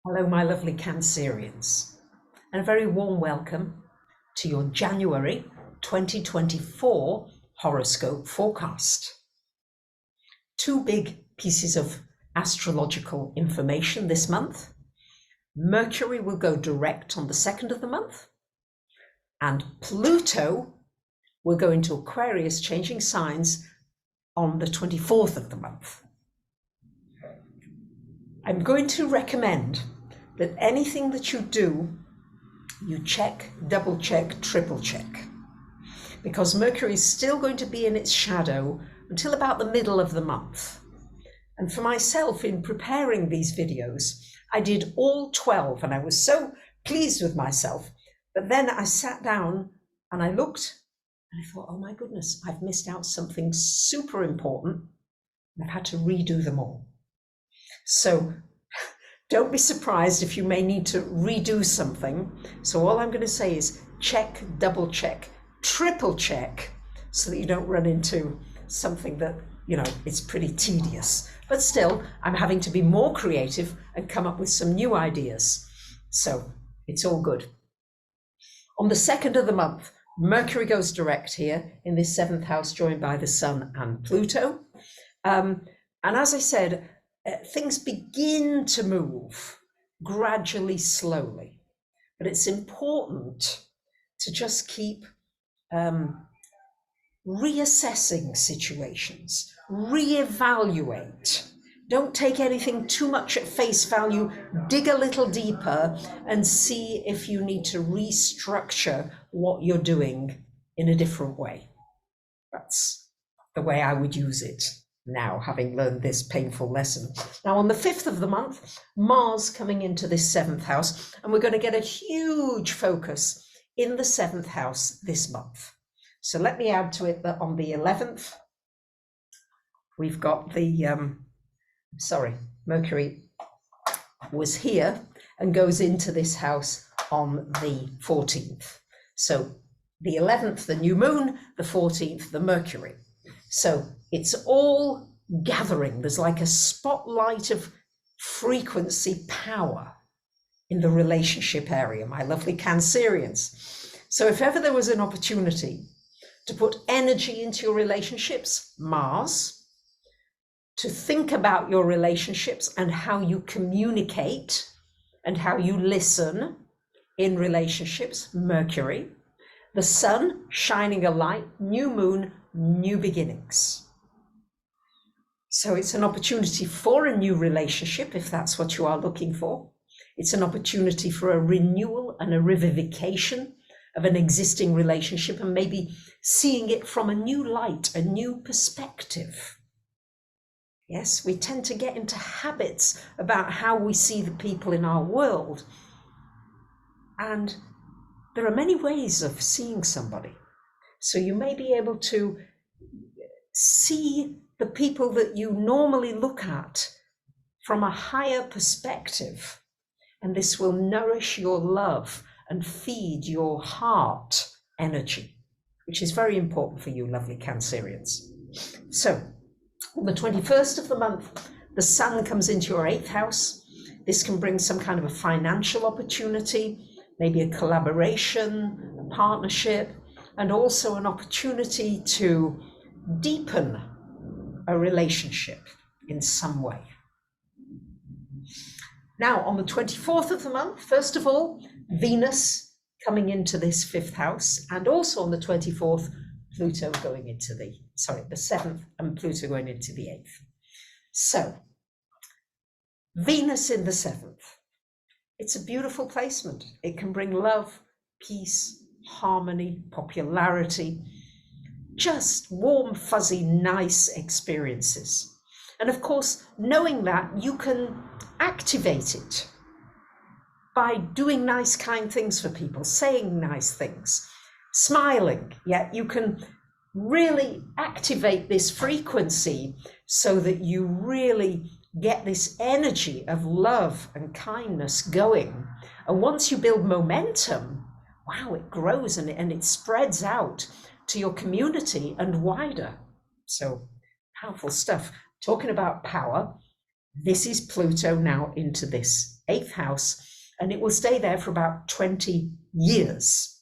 Hello, my lovely Cancerians, and a very warm welcome to your January 2024 horoscope forecast. Two big pieces of astrological information this month. Mercury will go direct on the 2nd of the month, and Pluto will go into Aquarius, changing signs on the 24th of the month. I'm going to recommend that anything that you do, you check, double check, triple check, because Mercury is still going to be in its shadow until about the middle of the month. And for myself, in preparing these videos, I did all 12 and I was so pleased with myself. But then I sat down and I looked and I thought, oh my goodness, I've missed out something super important. I've had to redo them all. So don't be surprised if you may need to redo something. So all I'm going to say is check, double check, triple check, so that you don't run into something that, it's pretty tedious. But still, I'm having to be more creative and come up with some new ideas. So it's all good. On the 2nd of the month, Mercury goes direct here in this 7th house, joined by the Sun and Pluto. And as I said, things begin to move gradually, slowly, but it's important to just keep reassessing situations, reevaluate. Don't take anything too much at face value. Dig a little deeper and see if you need to restructure what you're doing in a different way. That's the way I would use it now, having learned this painful lesson. Now, on the 5th of the month, Mars coming into this 7th house, and we're going to get a huge focus in the 7th house this month. So let me add to it that on the 11th, we've got the, Mercury was here and goes into this house on the 14th. So the 11th, the new moon, the 14th, the Mercury. So it's all gathering. There's like a spotlight of frequency power in the relationship area, my lovely Cancerians. So if ever there was an opportunity to put energy into your relationships, Mars, to think about your relationships and how you communicate and how you listen in relationships, Mercury, the Sun shining a light, new moon, new beginnings. So it's an opportunity for a new relationship, if that's what you are looking for. It's an opportunity for a renewal and a revivification of an existing relationship, and maybe seeing it from a new light, a new perspective. Yes, we tend to get into habits about how we see the people in our world. And there are many ways of seeing somebody. So you may be able to see the people that you normally look at from a higher perspective. And this will nourish your love and feed your heart energy, which is very important for you, lovely Cancerians. So on the 21st of the month, the Sun comes into your 8th house. This can bring some kind of a financial opportunity, maybe a collaboration, a partnership, and also an opportunity to deepen a relationship in some way. Now, on the 24th of the month, first of all, Venus coming into this 5th house, and also on the 24th, Pluto going into the 7th, and Pluto going into the 8th. So, Venus in the 7th. It's a beautiful placement. It can bring love, peace, harmony, popularity, just warm, fuzzy, nice experiences. And of course, knowing that, you can activate it by doing nice, kind things for people, saying nice things, smiling. Yeah, you can really activate this frequency so that you really get this energy of love and kindness going. And once you build momentum, wow, it grows and it spreads out to your community and wider. So powerful stuff. Talking about power, This is Pluto now into this 8th house, and it will stay there for about 20 years.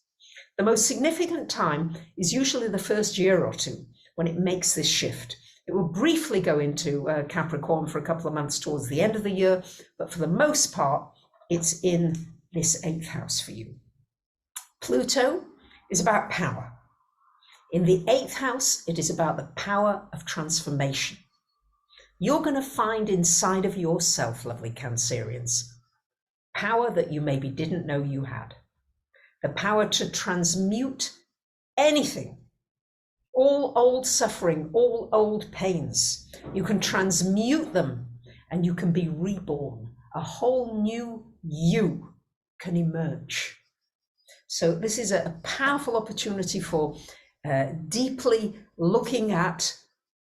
The most significant time is usually the first year or two when it makes this shift. It will briefly go into Capricorn for a couple of months towards the end of the year, but for the most part, it's in this 8th house for you. Pluto is about power. In the 8th house, it is about the power of transformation. You're going to find inside of yourself, lovely Cancerians, power that you maybe didn't know you had. The power to transmute anything, all old suffering, all old pains. You can transmute them and you can be reborn. A whole new you can emerge. So this is a powerful opportunity for deeply looking at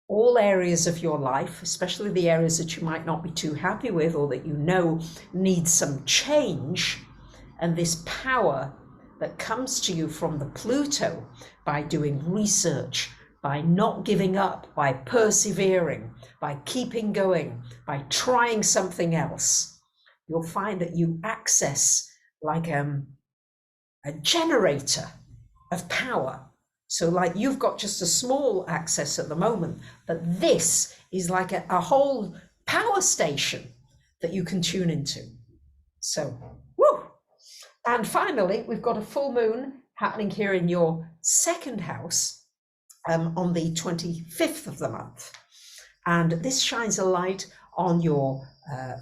all areas of your life, especially the areas that you might not be too happy with or that you know need some change. And this power that comes to you from the Pluto by doing research, by not giving up, by persevering, by keeping going, by trying something else, you'll find that you access like a generator of power. So like you've got just a small access at the moment, but this is like a whole power station that you can tune into. So, woo! And finally, we've got a full moon happening here in your 2nd house on the 25th of the month. And this shines a light on your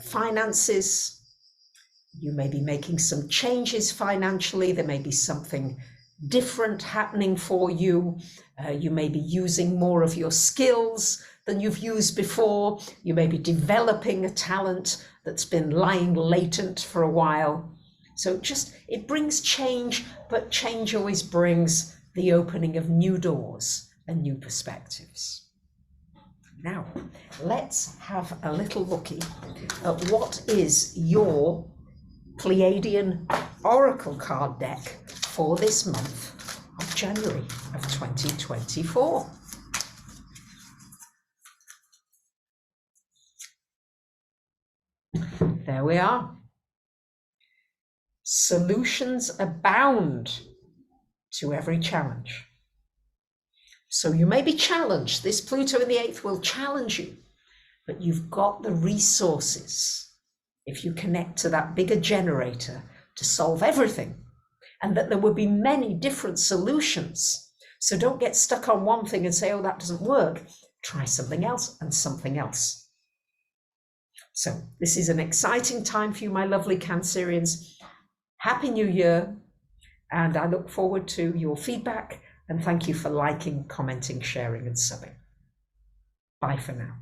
finances. You may be making some changes financially. There may be something different happening for you. You may be using more of your skills than you've used before. You may be developing a talent that's been lying latent for a while. So it brings change, but change always brings the opening of new doors and new perspectives. Now, let's have a little looky at what is your Pleiadian oracle card deck for this month of January of 2024. There we are. Solutions abound to every challenge. So you may be challenged. This Pluto in the 8th will challenge you, but you've got the resources if you connect to that bigger generator to solve everything, and that there will be many different solutions. So don't get stuck on one thing and say, oh, that doesn't work. Try something else and something else. So this is an exciting time for you, my lovely Cancerians. Happy New Year, and I look forward to your feedback, and thank you for liking, commenting, sharing, and subbing. Bye for now.